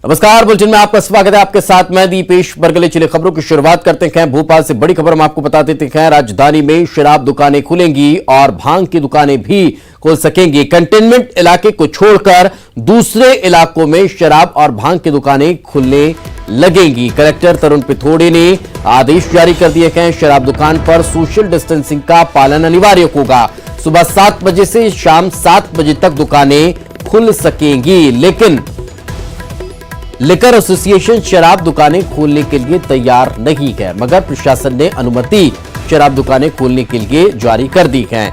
नमस्कार, बुलेटिन में आपका स्वागत है। आपके साथ मैं दीपेश बरगले। चलिए खबरों की शुरुआत करते हैं। भोपाल से बड़ी खबर हम आपको बता देते हैं। राजधानी में शराब दुकानें खुलेंगी और भांग की दुकानें भी खोल सकेंगी। कंटेनमेंट इलाके को छोड़कर दूसरे इलाकों में शराब और भांग की दुकानें खुलने लगेंगी। कलेक्टर तरुण पिथोड़े ने आदेश जारी कर दिए हैं। शराब दुकान पर सोशल डिस्टेंसिंग का पालन अनिवार्य होगा। सुबह 7 बजे से शाम 7 बजे तक दुकानें खुल सकेंगी, लेकिन लिकर एसोसिएशन शराब दुकानें खोलने के लिए तैयार नहीं है, मगर प्रशासन ने अनुमति शराब दुकानें खोलने के लिए जारी कर दी है।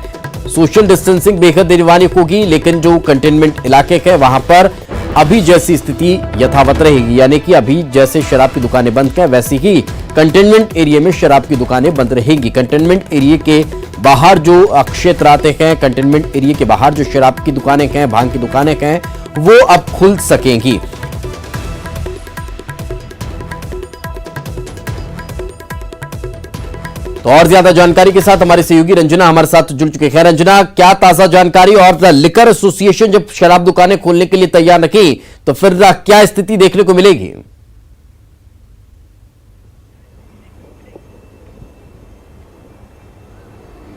सोशल डिस्टेंसिंग बेहद अनिवार्य होगी, लेकिन जो कंटेनमेंट इलाके हैं वहां पर अभी जैसी स्थिति यथावत रहेगी, यानी कि अभी जैसे शराब की दुकानें बंद हैं वैसी ही कंटेनमेंट एरिया में शराब की दुकानें बंद रहेंगी। कंटेनमेंट एरिया के बाहर जो क्षेत्र आते हैं, कंटेनमेंट एरिया के बाहर जो शराब की दुकानें हैं, भांग की दुकानें हैं, वो अब खुल सकेंगी। तो और ज्यादा जानकारी के साथ हमारे सहयोगी रंजना हमारे साथ जुड़ चुके हैं। रंजना, क्या ताजा जानकारी? और लिकर एसोसिएशन जब शराब दुकानें खोलने के लिए तैयार नहीं तो फिर क्या स्थिति देखने को मिलेगी?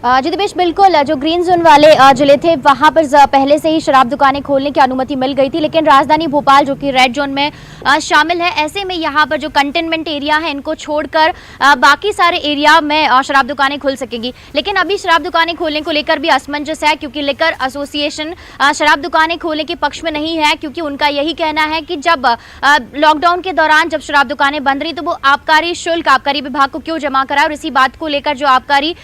जी दिपेश, बिल्कुल जो ग्रीन जोन वाले जिले थे वहां पर पहले से ही शराब दुकानें खोलने की अनुमति मिल गई थी, लेकिन राजधानी भोपाल जो कि रेड जोन में शामिल है, ऐसे में यहां पर जो कंटेनमेंट एरिया है इनको छोड़कर बाकी सारे एरिया में शराब दुकानें खुल सकेंगी। लेकिन अभी शराब दुकानें खोलने को लेकर भी असमंजस है, क्योंकि लिकर एसोसिएशन शराब दुकानें खोलने के पक्ष में नहीं है, क्योंकि उनका यही कहना है कि जब लॉकडाउन के दौरान जब शराब दुकानें बंद रही तो वो आबकारी शुल्क आबकारी विभाग को क्यों जमा कराए, और इसी बात को लेकर जो आबकारी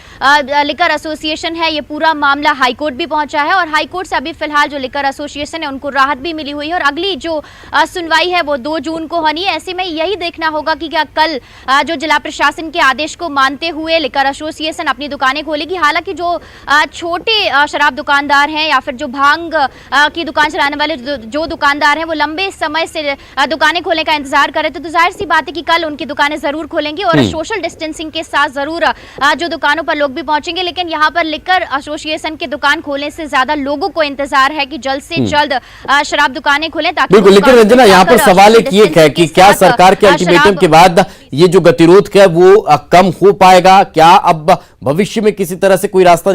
लिकर एसोसिएशन है ये पूरा मामला हाईकोर्ट भी पहुंचा है, और हाईकोर्ट से अभी फिलहाल जो लिकर एसोसिएशन है उनको राहत भी मिली हुई है, और अगली जो सुनवाई है वो 2 जून को होनी है। ऐसे में यही देखना होगा कि क्या कल जो जिला प्रशासन के आदेश को मानते हुए लिकर एसोसिएशन अपनी दुकानें खोलेगी। हालांकि जो छोटे शराब दुकानदार हैं या फिर जो भांग की दुकान चलाने वाले जो दुकानदार हैं वो लंबे समय से दुकानें खोलने का इंतजार कर रहे थे, तो जाहिर सी बात है कि कल उनकी दुकानें जरूर खोलेंगी और सोशल डिस्टेंसिंग के साथ जरूर जो दुकानों पर लोग भी पहुंचेंगे। लेकिन यहाँ पर लिकर एसोसिएशन की दुकान खोलने से ज्यादा लोगों को इंतजार है कि जल्द से जल्द शराब दुकानें खुलें, ताकि बिल्कुल। लेकिन रंजना, यहाँ पर सवाल एक ये है कि क्या सरकार के अल्टीमेटम के बाद ये जो गतिरोध है वो कम हो पाएगा? क्या अब भविष्य में किसी तरह से कोई रास्ता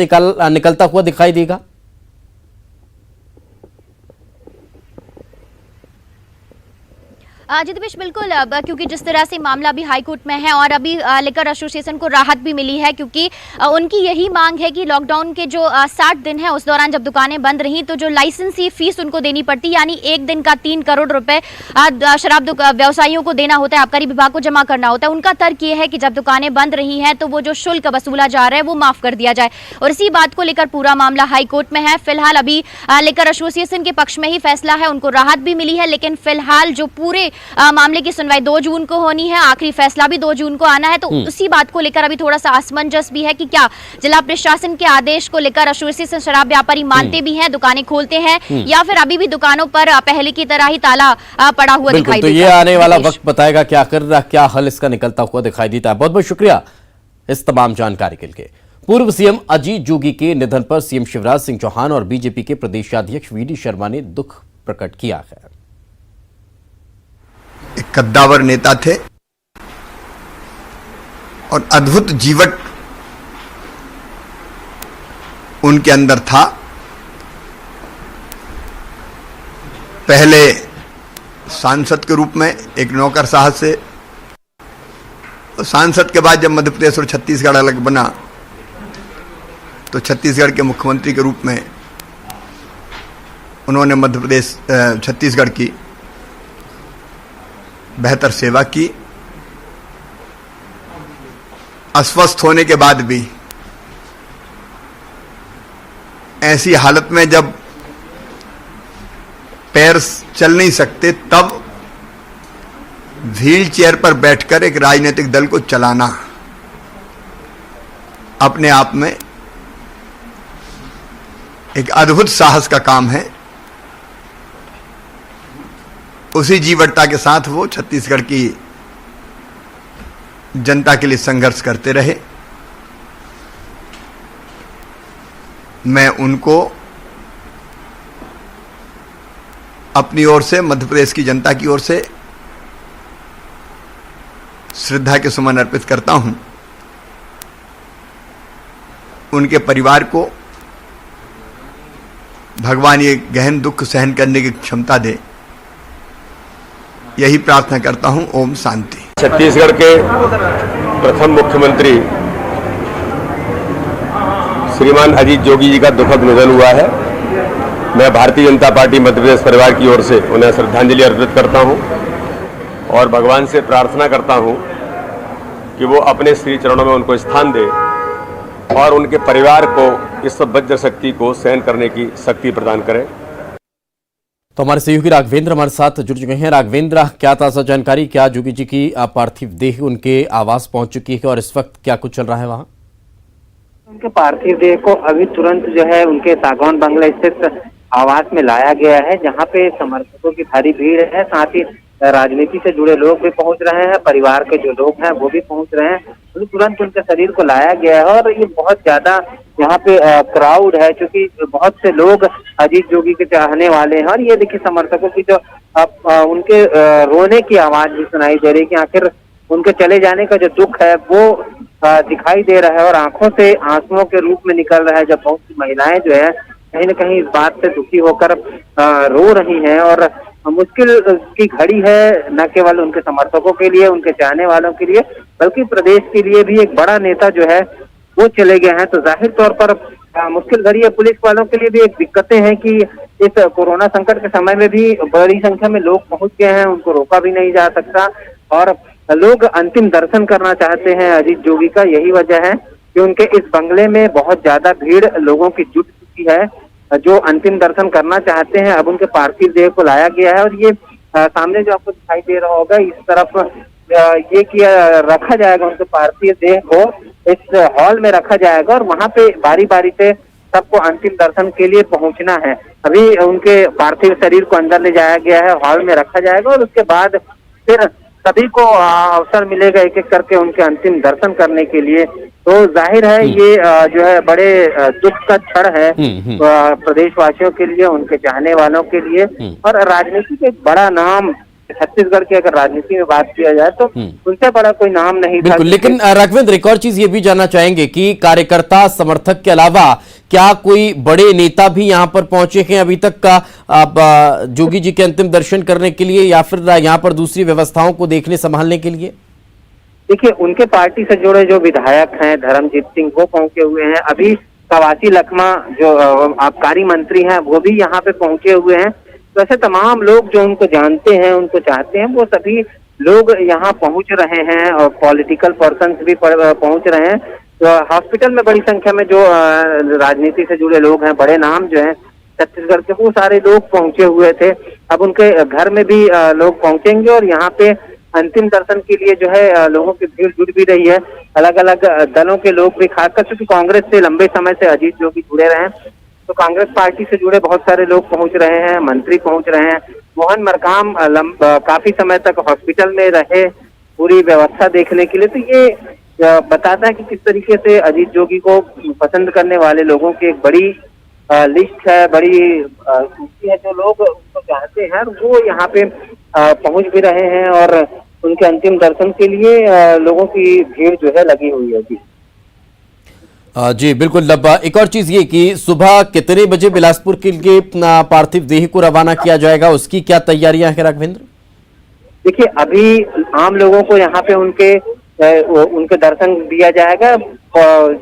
निकलता हुआ दिखाई देगा? जी दिपेश, बिल्कुल। क्योंकि जिस तरह से मामला अभी हाईकोर्ट में है और अभी लिकर एसोसिएशन को राहत भी मिली है, क्योंकि उनकी यही मांग है कि लॉकडाउन के जो 60 दिन है उस दौरान जब दुकानें बंद रहीं तो जो लाइसेंसी फीस उनको देनी पड़ती, यानी एक दिन का 3 करोड़ रुपए शराब व्यवसायियों को देना होता है, आबकारी विभाग को जमा करना होता है। उनका तर्क ये है कि जब दुकानें बंद रही हैं तो वो जो शुल्क वसूला जा रहा है वो माफ कर दिया जाए, और इसी बात को लेकर पूरा मामला हाईकोर्ट में है। फिलहाल अभी लिकर एसोसिएशन के पक्ष में ही फैसला है, उनको राहत भी मिली है, लेकिन फिलहाल जो पूरे मामले की सुनवाई 2 जून को होनी है, आखिरी फैसला भी 2 जून को आना है, तो उसी बात को लेकर अभी थोड़ा सा असमंजस भी है कि क्या जिला प्रशासन के आदेश को लेकर एसोसिएशन शराब व्यापारी मानते भी हैं, दुकानें खोलते हैं, या फिर अभी भी दुकानों पर पहले की तरह ही ताला पड़ा हुआ दिखाई देता है। तो ये आने वाला वक्त बताएगा कि आखिर क्या हल इसका निकलता हुआ दिखाई देता है। बहुत बहुत शुक्रिया इस तमाम जानकारी के लिए। पूर्व सीएम अजीत जोगी के निधन पर सीएम शिवराज सिंह चौहान और बीजेपी के प्रदेशाध्यक्ष वीडी शर्मा ने दुख प्रकट किया है। एक कद्दावर नेता थे और अद्भुत जीवट उनके अंदर था। पहले सांसद के रूप में एक नौकरशाह से, और सांसद के बाद जब मध्य प्रदेश और छत्तीसगढ़ अलग बना तो छत्तीसगढ़ के मुख्यमंत्री के रूप में उन्होंने मध्य प्रदेश छत्तीसगढ़ की बेहतर सेवा की। अस्वस्थ होने के बाद भी ऐसी हालत में जब पैर चल नहीं सकते तब व्हील चेयर पर बैठकर एक राजनीतिक दल को चलाना अपने आप में एक अद्भुत साहस का काम है। उसी जीवटता के साथ वो छत्तीसगढ़ की जनता के लिए संघर्ष करते रहे। मैं उनको अपनी ओर से, मध्य प्रदेश की जनता की ओर से श्रद्धा के सुमन अर्पित करता हूं। उनके परिवार को भगवान ये गहन दुख सहन करने की क्षमता दे, यही प्रार्थना करता हूं। ओम शांति। छत्तीसगढ़ के प्रथम मुख्यमंत्री श्रीमान अजीत जोगी जी का दुखद निधन हुआ है। मैं भारतीय जनता पार्टी मध्य प्रदेश परिवार की ओर से उन्हें श्रद्धांजलि अर्पित करता हूं और भगवान से प्रार्थना करता हूं कि वो अपने श्री चरणों में उनको स्थान दे और उनके परिवार को इस वज्र शक्ति को सहन करने की शक्ति प्रदान करे। तो हमारे सहयोगी राघवेंद्र हमारे साथ जुड़ चुके हैं। राघवेंद्र, क्या ताजा जानकारी, क्या जोगी जी की पार्थिव देह उनके आवास पहुंच चुकी है और इस वक्त क्या कुछ चल रहा है वहां? उनके पार्थिव देह को अभी तुरंत जो है उनके सागौन बंगला स्थित आवास में लाया गया है, जहां पे समर्थकों की भारी भीड़ है। साथ ही राजनीति से जुड़े लोग भी पहुंच रहे हैं, परिवार के जो लोग हैं वो भी पहुंच रहे हैं। तो तुरंत उनके शरीर को लाया गया है और ये बहुत ज्यादा यहाँ पे क्राउड है, क्योंकि बहुत से लोग अजीत जोगी के चाहने वाले हैं। और ये देखिए समर्थकों की जो उनके रोने की आवाज भी सुनाई दे रही है कि आखिर उनके चले जाने का जो दुख है वो दिखाई दे रहा है और आंखों से आंसुओं के रूप में निकल रहा है। जब बहुत सी महिलाएं जो है कहीं न कहीं इस बात से दुखी होकर रो रही हैं और मुश्किल की घड़ी है, न केवल उनके समर्थकों के लिए, उनके चाहने वालों के लिए, बल्कि प्रदेश के लिए भी। एक बड़ा नेता जो है वो चले गए हैं, तो जाहिर तौर पर मुश्किल घड़ी है। पुलिस वालों के लिए भी एक दिक्कतें हैं कि इस कोरोना संकट के समय में भी बड़ी संख्या में लोग पहुंच गए हैं, उनको रोका भी नहीं जा सकता और लोग अंतिम दर्शन करना चाहते हैं अजीत जोगी का। यही वजह है कि उनके इस बंगले में बहुत ज्यादा भीड़ लोगों की जुट चुकी है जो अंतिम दर्शन करना चाहते हैं। अब उनके पार्थिव देह को लाया गया है और ये सामने जो आपको दिखाई दे रहा होगा, इस तरफ ये किया रखा जाएगा उनके पार्थिव देह को, इस हॉल में रखा जाएगा और वहां पे बारी बारी से सबको अंतिम दर्शन के लिए पहुंचना है। अभी उनके पार्थिव शरीर को अंदर ले जाया गया है, हॉल में रखा जाएगा और उसके बाद फिर सभी को अवसर मिलेगा एक एक करके उनके अंतिम दर्शन करने के लिए। तो जाहिर है ये जो है बड़े दुख का क्षण है प्रदेशवासियों के लिए, उनके चाहने वालों के लिए और राजनीति के एक बड़ा नाम छत्तीसगढ़ की अगर राजनीति में बात किया जाए तो उनसे बड़ा कोई नाम नहीं था। लेकिन राघवेंद्र, एक और चीज ये भी जानना चाहेंगे कि कार्यकर्ता समर्थक के अलावा क्या कोई बड़े नेता भी यहाँ पर पहुंचे हैं अभी तक का जोगी जी के अंतिम दर्शन करने के लिए या फिर यहाँ पर दूसरी व्यवस्थाओं को देखने संभालने के लिए? देखिए, उनके पार्टी से जुड़े जो विधायक हैं धर्मजीत सिंह वो पहुंचे हुए हैं। अभी कवासी लखमा जो आबकारी मंत्री हैं वो भी यहाँ पे पहुंचे हुए हैं। तो ऐसे तमाम लोग जो उनको जानते हैं, उनको चाहते हैं, वो सभी लोग यहाँ पहुंच रहे हैं और पॉलिटिकल पर्सन्स भी पहुंच रहे हैं। तो हॉस्पिटल में बड़ी संख्या में जो राजनीति से जुड़े लोग हैं, बड़े नाम जो हैं छत्तीसगढ़ के, वो सारे लोग पहुंचे हुए थे। अब उनके घर में भी लोग पहुंचेंगे और यहाँ पे अंतिम दर्शन के लिए जो है लोगों की भीड़ जुट भी रही है। अलग अलग दलों के लोग भी, खासकर क्योंकि कांग्रेस से लंबे समय से अजीत जोगी जुड़े रहे हैं, तो कांग्रेस पार्टी से जुड़े बहुत सारे लोग पहुंच रहे हैं, मंत्री पहुंच रहे हैं। मोहन मरकाम काफी समय तक हॉस्पिटल में रहे पूरी व्यवस्था देखने के लिए। तो ये बताता है कि किस तरीके से अजीत जोगी को पसंद करने वाले लोगों की एक बड़ी लिस्ट है, बड़ी सूची है। जो लोग उनको चाहते हैं वो यहाँ पे पहुंच भी रहे हैं और उनके अंतिम दर्शन के लिए लोगों की भीड़ जो है लगी हुई है। जी बिल्कुल। अब एक और चीज ये कि सुबह कितने बजे बिलासपुर के लिए पार्थिव देह को रवाना किया जाएगा, उसकी क्या तैयारियां हैं राघवेंद्र? देखिए, अभी आम लोगों को यहाँ पे उनके दर्शन दिया जाएगा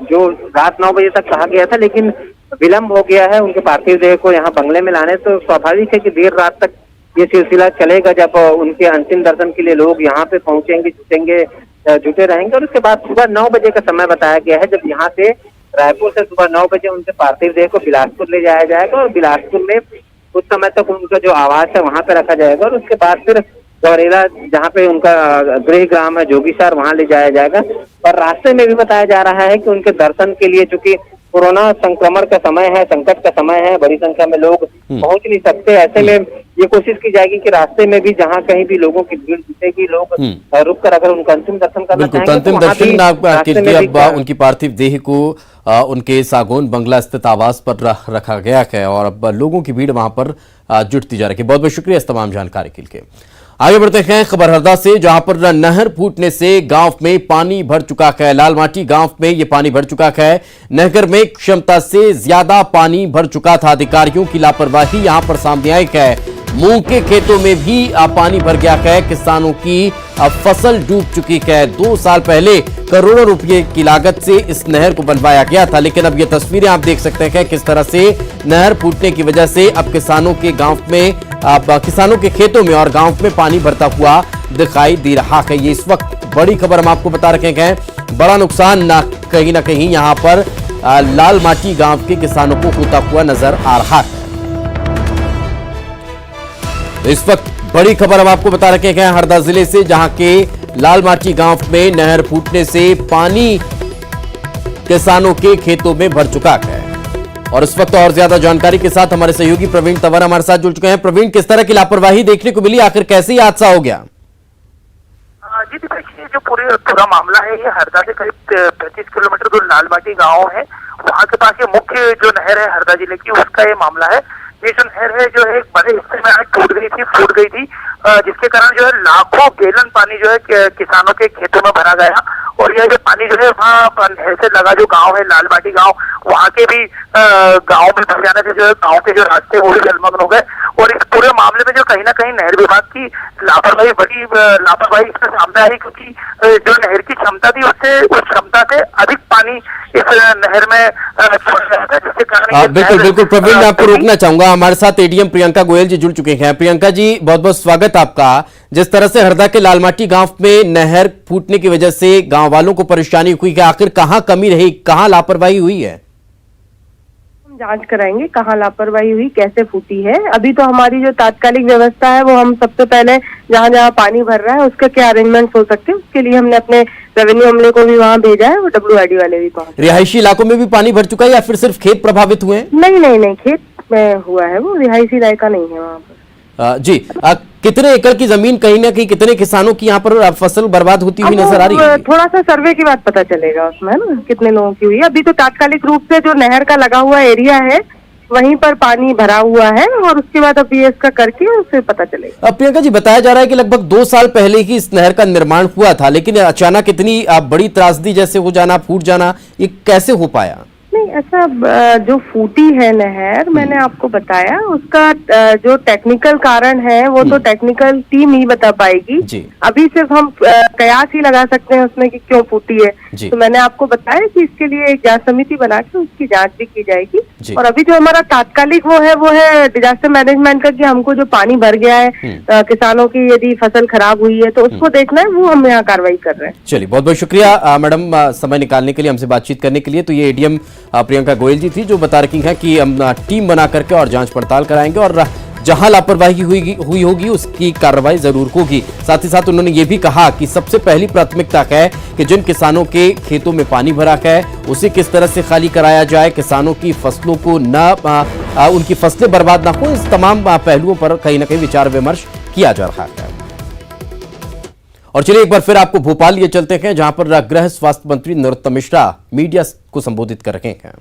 जो रात 9 बजे तक कहा गया था, लेकिन विलंब हो गया है उनके पार्थिव देह को यहाँ बंगले में लाने। तो स्वाभाविक है कि देर रात तक ये सिलसिला चलेगा जब उनके अंतिम दर्शन के लिए लोग यहाँ पे पहुंचेंगे, जुटे रहेंगे। और उसके बाद सुबह 9 बजे का समय बताया गया है जब यहाँ से रायपुर से सुबह 9 बजे उनके पार्थिव देह को बिलासपुर ले जाया जाएगा और बिलासपुर में कुछ समय तक उनका जो आवास है वहां पे रखा जाएगा और उसके बाद फिर गौरेला जहाँ पे उनका गृह ग्राम है जोगीसर, वहां ले जाया जाएगा। और रास्ते में भी बताया जा रहा है कि उनके दर्शन के लिए, चूंकि कोरोना संक्रमण का समय है, संकट का समय है, बड़ी संख्या में लोग पहुंच नहीं सकते, ऐसे में ये कोशिश की जाएगी कि रास्ते में भी जहाँ कहीं भी लोगों की भीड़ जुटेगी, लोग रुक कर अगर उनका अंतिम दर्शन करना चाहेंगे अंतिम दर्शन के लिए अब उनकी पार्थिव देह को उनके सागौन बंगला स्थित आवास पर रखा गया है और अब लोगों की भीड़ वहां पर जुटती जा रही है। बहुत बहुत शुक्रिया इस तमाम जानकारी के लिए। आगे बढ़ते हैं खबर हरदा से, जहां पर नहर फूटने से गांव में पानी भर चुका है। लालमाटी गांव में ये पानी भर चुका है। नहर में क्षमता से ज्यादा पानी भर चुका था। अधिकारियों की लापरवाही यहां पर सामने आई है। मूंग के खेतों में भी पानी भर गया है। किसानों की फसल डूब चुकी है। 2 साल पहले करोड़ों रुपए की लागत से इस नहर को बनवाया गया था, लेकिन अब ये तस्वीरें आप देख सकते हैं किस तरह से नहर फूटने की वजह से अब किसानों के खेतों में और गांव में पानी भरता हुआ दिखाई दे रहा है। ये इस वक्त बड़ी खबर हम आपको बता रखे हैं। बड़ा नुकसान कहीं ना कहीं यहां पर लालमाटी गांव के किसानों को होता हुआ नजर आ रहा है। इस वक्त बड़ी खबर हम आपको बता रखे हैं हरदा जिले से, जहां के लालमाटी गांव में नहर फूटने से पानी किसानों के खेतों में भर चुका है। और इस वक्त और ज्यादा जानकारी के साथ हमारे सहयोगी प्रवीण तंवर हमारे साथ जुड़ चुके हैं। प्रवीण, किस तरह की लापरवाही देखने को मिली, आखिर कैसे ये हादसा हो गया? जी देखिए, जो पूरा मामला है ये हरदा से करीब 35 किलोमीटर दूर लालमाटी गांव है। वहां के पास ये मुख्य जो नहर है हरदा जिले की, उसका ये मामला है। ये जो नहर है जो है एक बड़े हिस्से में आज फूट गई थी, जिसके कारण जो है लाखों गैलन पानी जो है किसानों के खेतों में भरा गया। और यह जो पानी जो है वहाँ नहर से लगा जो गांव है लालमाटी गांव, वहाँ के भी गांव में भर जाने से जो है गांव के जो रास्ते वो भी जलमग्न हो गए। और इस पूरे मामले में जो कहीं ना कहीं नहर विभाग की लापरवाही इसमें सामने आई, क्योंकि जो नहर की क्षमता थी उस क्षमता से अधिक पानी इस नहर में छोड़ा गया था, जिसके कारण बिल्कुल प्रवीण, मैं आपको रोकना चाहूंगा। हमारे साथ एडीएम प्रियंका गोयल जी जुड़ चुके हैं। प्रियंका जी, बहुत बहुत स्वागत आपका। जिस तरह से हरदा के लालमाटी गांव में नहर फूटने की वजह से गांव वालों को परेशानी हुई है, आखिर कहां कमी रही, कहां लापरवाही हुई है? जांच कराएंगे कहाँ लापरवाही हुई, कैसे फूटी है। अभी तो हमारी जो तात्कालिक व्यवस्था है वो हम सबसे पहले जहाँ जहाँ पानी भर रहा है उसका क्या अरेंजमेंट हो सकते हैं, उसके लिए हमने अपने रेवेन्यू अमले को भी वहाँ भेजा है। वो WID वाले भी पहुंचे। रिहायशी इलाकों में भी पानी भर चुका है या फिर सिर्फ खेत प्रभावित हुए हैं? नहीं, खेत में हुआ है, वो रिहायशी इलाका नहीं है वहाँ पर। जी, कितने एकड़ की जमीन, कहीं ना कहीं कितने किसानों की यहाँ पर फसल बर्बाद होती हुई नजर आ रही है? थोड़ा सा सर्वे के बाद पता चलेगा उसमें ना कितने लोगों की हुई। अभी तो तात्कालिक रूप से जो नहर का लगा हुआ एरिया है वहीं पर पानी भरा हुआ है, और उसके बाद अभी इसका करके उससे पता चलेगा। प्रियंका जी, बताया जा रहा है कि लगभग 2 साल पहले ही इस नहर का निर्माण हुआ था, लेकिन अचानक इतनी बड़ी त्रासदी जैसे हो जाना, फूट जाना, ये कैसे हो पाया? नहीं, ऐसा जो फूटी है नहर, मैंने आपको बताया उसका जो टेक्निकल कारण है वो तो टेक्निकल टीम ही बता पाएगी। अभी सिर्फ हम कयास ही लगा सकते हैं उसमें कि क्यों फूटी है। तो मैंने आपको बताया कि इसके लिए एक जांच समिति बना के उसकी जांच भी की जाएगी। और अभी जो हमारा तात्कालिक वो है डिजास्टर मैनेजमेंट का, कि हमको जो पानी भर गया है किसानों की यदि फसल खराब हुई है तो उसको देखना है, वो हम यहाँ कार्रवाई कर रहे हैं। चलिए, बहुत बहुत शुक्रिया मैडम समय निकालने के लिए, हमसे बातचीत करने के लिए। तो ये एडीएम प्रियंका गोयल जी थी जो बता रही हैं कि हम टीम बना करके और जांच पड़ताल कराएंगे और जहां लापरवाही हुई होगी उसकी कार्रवाई जरूर होगी। साथ ही साथ उन्होंने ये भी कहा कि सबसे पहली प्राथमिकता है कि जिन किसानों के खेतों में पानी भरा है उसे किस तरह से खाली कराया जाए, किसानों की फसलों को उनकी फसलें बर्बाद ना हो। इस तमाम पहलुओं पर कहीं ना कहीं विचार विमर्श किया जा रहा है। और चलिए एक बार फिर आपको भोपाल लिए चलते हैं, जहां पर गृह स्वास्थ्य मंत्री नरोत्तम मिश्रा मीडिया को संबोधित कर रहे हैं।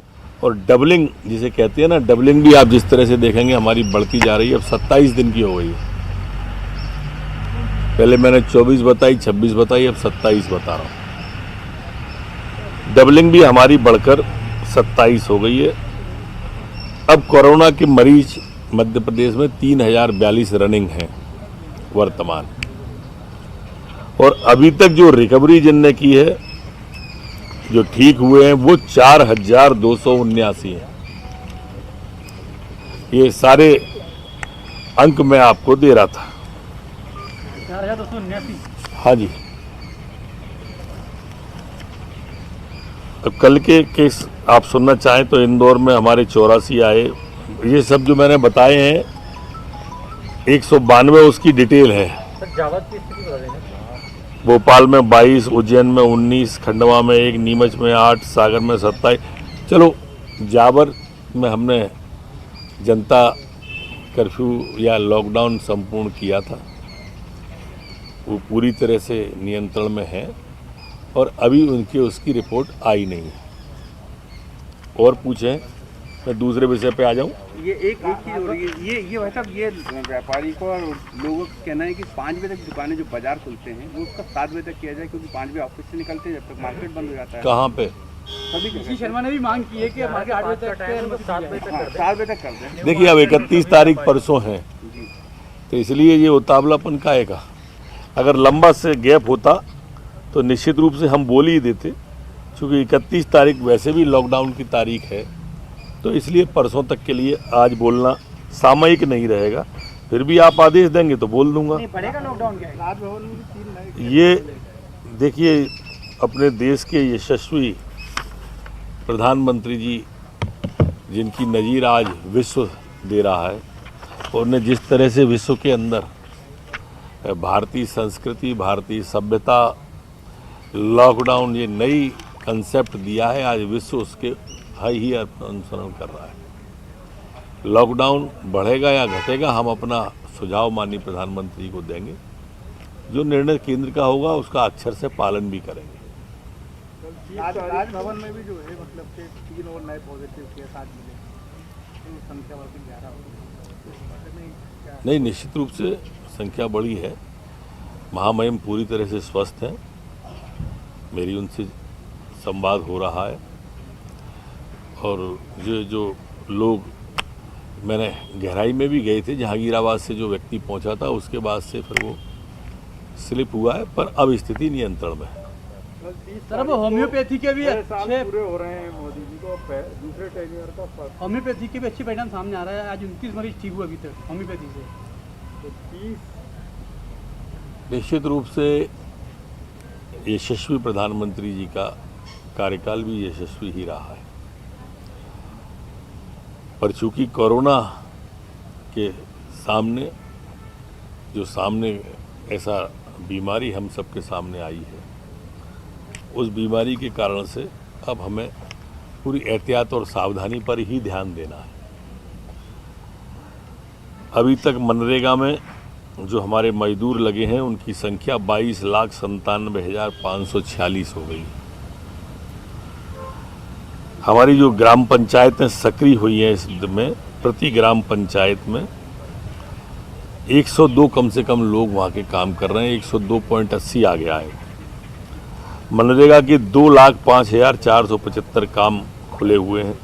और डबलिंग जिसे कहते हैं ना, डबलिंग भी आप जिस तरह से देखेंगे हमारी बढ़ती जा रही है। अब 27 दिन की हो गई है। पहले मैंने 24 बताई, 26 बताई, अब 27 बता रहा हूं। डबलिंग भी हमारी बढ़कर 27 हो गई है। अब कोरोना के मरीज मध्य प्रदेश में 3042 रनिंग हैं वर्तमान। और अभी तक जो रिकवरी जिनने की है, जो ठीक हुए हैं, वो 4279 हैं। ये सारे अंक मैं आपको दे रहा था। 4279। हाँ जी। अब कल के केस आप सुनना चाहें तो इंदौर में हमारे 84 आए। ये सब जो मैंने बताए हैं 192 उसकी डिटेल है। भोपाल में 22, उज्जैन में 19, खंडवा में 1, नीमच में 8, सागर में 27। चलो, जावर में हमने जनता कर्फ्यू या लॉकडाउन संपूर्ण किया था, वो पूरी तरह से नियंत्रण में है और अभी उसकी रिपोर्ट आई नहीं है। और पूछें मैं दूसरे विषय पे आ जाऊं। ये एक चीज हो रही है, ये भाई साहब, ये व्यापारी को और लोगों का कहना है कि 5 बजे तक दुकानें जो बाजार खुलते हैं वो उसका 7 बजे तक किया जाए, क्योंकि 5 बजे ऑफिस से निकलते हैं, जब तक मार्केट बंद हो जाता है। कहाँ पे? तभी कृषि शर्मा ने भी मांग की है कि हमारे 8 बजे तक 7 बजे तक कर दें। देखिए, अब 31 तारीख परसों है, तो इसलिए ये उतावलापन काहे का। अगर लंबा से गैप होता तो निश्चित रूप से हम बोल ही देते, क्योंकि 31 तारीख वैसे भी लॉकडाउन की तारीख है, तो इसलिए परसों तक के लिए आज बोलना सामयिक नहीं रहेगा। फिर भी आप आदेश देंगे तो बोल दूंगा। पड़ेगा लॉकडाउन क्या? ये देखिए, अपने देश के यशस्वी प्रधानमंत्री जी, जिनकी नज़ीर आज विश्व दे रहा है, और उन्हें जिस तरह से विश्व के अंदर भारतीय संस्कृति, भारतीय सभ्यता, लॉकडाउन, ये नई कंसेप्ट दिया है, आज विश्व उसके ही अनुसरण कर रहा है। लॉकडाउन बढ़ेगा या घटेगा, हम अपना सुझाव माननीय प्रधानमंत्री को देंगे। जो निर्णय केंद्र का होगा उसका अक्षर से पालन भी करेंगे। राजभवन में भी जो है, मतलब कि 3 और नए पॉजिटिव केस आज मिले, तो संख्या बढ़ती 11 हो गई। नहीं, निश्चित रूप से संख्या बढ़ी है। महामहिम पूरी तरह से स्वस्थ हैं, मेरी उनसे संवाद हो रहा है, और जो लोग, मैंने गहराई में भी गए थे, जहांगीराबाद से जो व्यक्ति पहुंचा था, उसके बाद से फिर वो स्लिप हुआ है, पर अब स्थिति नियंत्रण में है। सर, अब होम्योपैथी के भी अच्छे पूरे हो रहे हैं, मोदी जी को दूसरे टेन्योर का होम्योपैथी के भी अच्छे परिणाम सामने आ रहा है। आज 29 मरीज ठीक हुए अभी तक होम्योपैथी से, तो 30। निश्चित रूप से यशस्वी प्रधानमंत्री जी का कार्यकाल भी यशस्वी ही रहा है, पर चूंकि कोरोना के सामने ऐसा बीमारी हम सबके सामने आई है, उस बीमारी के कारण से अब हमें पूरी एहतियात और सावधानी पर ही ध्यान देना है। अभी तक मनरेगा में जो हमारे मजदूर लगे हैं, उनकी संख्या 22,97,546 हो गई। हमारी जो ग्राम पंचायतें सक्रिय हुई हैं इसमें, प्रति ग्राम पंचायत में 102 कम से कम लोग वहाँ के काम कर रहे हैं, 102.80 आ गया है। मनरेगा के 2,05,475 काम खुले हुए हैं।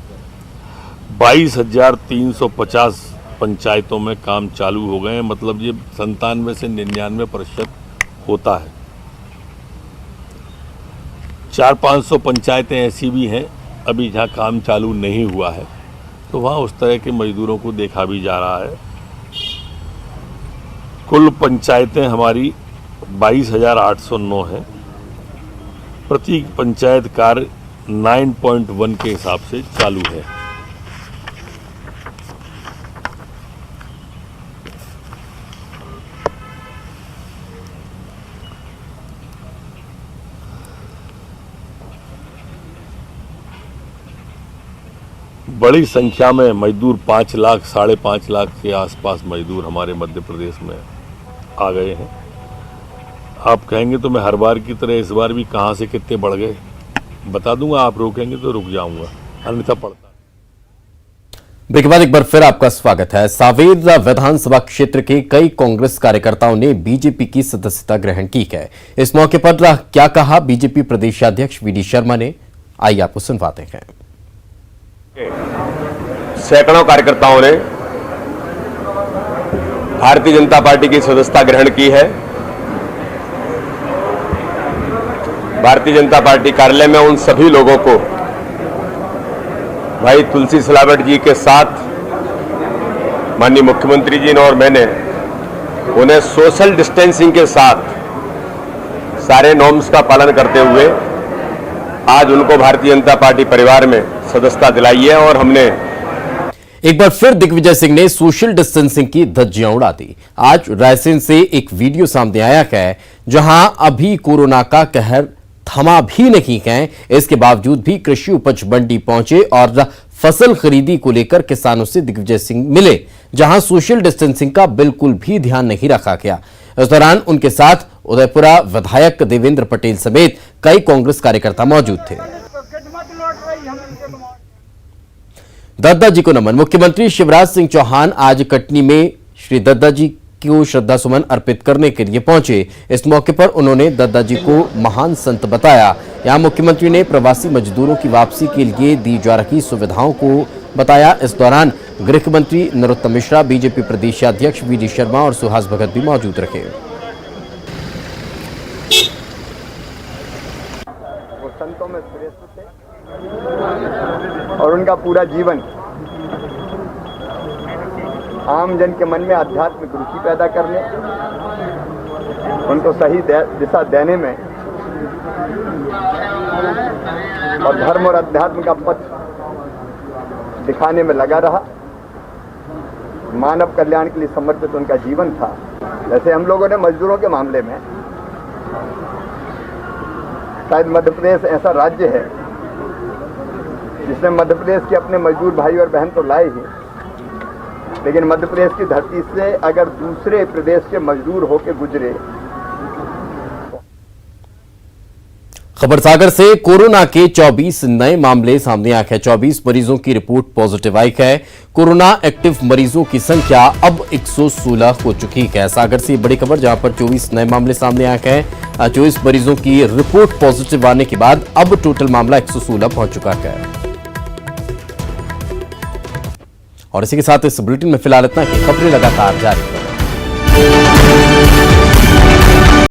22,350 पंचायतों में काम चालू हो गए हैं, मतलब ये 97 से 99% होता है। 400-500 पंचायतें ऐसी भी हैं अभी जहाँ काम चालू नहीं हुआ है, तो वहाँ उस तरह के मजदूरों को देखा भी जा रहा है। कुल पंचायतें हमारी 22,809 हैं। प्रति पंचायत कार्य 9.1 के हिसाब से चालू है। बड़ी संख्या में मजदूर, 5 लाख, 5.5 लाख के आसपास मजदूर हमारे मध्य प्रदेश में आ गए हैं। आप कहेंगे तो मैं हर बार की तरह इस बार भी कहां से कितने बढ़ गए बता दूंगा, आप रोकेंगे तो रुक जाऊंगा, अन्यथा पड़ता। ब्रेक के बाद एक बार फिर आपका स्वागत है। सांवेर विधानसभा क्षेत्र के कई कांग्रेस कार्यकर्ताओं ने बीजेपी की सदस्यता ग्रहण की है। इस मौके पर क्या कहा बीजेपी प्रदेशाध्यक्ष वीडी शर्मा ने, आइए आपको सुनवाते हैं। सैकड़ों कार्यकर्ताओं ने भारतीय जनता पार्टी की सदस्यता ग्रहण की है। भारतीय जनता पार्टी कार्यालय में उन सभी लोगों को भाई तुलसी सिलावट जी के साथ माननीय मुख्यमंत्री जी ने और मैंने उन्हें सोशल डिस्टेंसिंग के साथ सारे नॉर्म्स का पालन करते हुए आज उनको भारतीय जनता पार्टी परिवार में सदस्यता दिलाई है। और हमने एक बार फिर दिग्विजय सिंह ने सोशल डिस्टेंसिंग की धज्जियां उड़ा दी। आज रायसेन से एक वीडियो सामने आया है जहां अभी कोरोना का कहर थमा भी नहीं है, इसके बावजूद भी कृषि उपज मंडी पहुंचे और फसल खरीदी को लेकर किसानों से दिग्विजय सिंह मिले, जहां सोशल डिस्टेंसिंग का बिल्कुल भी ध्यान नहीं रखा गया। इस दौरान उनके साथ उदयपुरा विधायक देवेंद्र पटेल समेत कई कांग्रेस कार्यकर्ता मौजूद थे। दद्दा जी को नमन। मुख्यमंत्री शिवराज सिंह चौहान आज कटनी में श्री दद्दा जी को श्रद्धा सुमन अर्पित करने के लिए पहुंचे। इस मौके पर उन्होंने दद्दा जी को महान संत बताया। यहां मुख्यमंत्री ने प्रवासी मजदूरों की वापसी के लिए दी जा रही सुविधाओं को बताया। इस दौरान गृह मंत्री नरोत्तम मिश्रा, बीजेपी प्रदेशाध्यक्ष वी.डी. शर्मा और सुहास भगत भी मौजूद रहे। वो संतों में श्रेष्ठ थे और उनका पूरा जीवन आम जन के मन में आध्यात्मिक रुचि पैदा करने, उनको सही दिशा देने में और धर्म और अध्यात्म का पथ दिखाने में लगा रहा। मानव कल्याण के लिए समर्पित उनका जीवन था। जैसे हम लोगों ने मजदूरों के मामले में, शायद मध्य प्रदेश ऐसा राज्य है जिसने मध्य प्रदेश के अपने मजदूर भाई और बहन तो लाए ही, लेकिन मध्य प्रदेश की धरती से अगर दूसरे प्रदेश के मजदूर होके गुजरे। खबर सागर से कोरोना के 24 नए मामले सामने आए हैं। 24 मरीजों की रिपोर्ट पॉजिटिव आई है। कोरोना एक्टिव मरीजों की संख्या अब 116 हो चुकी है। सागर से बड़ी खबर, जहां पर 24 नए मामले सामने आए हैं। 24 मरीजों की रिपोर्ट पॉजिटिव आने के बाद अब टोटल मामला 116 पहुंच चुका है। और इसी के साथ इस बुलेटिन में फिलहाल इतना ही। खबरें लगातार जारी है।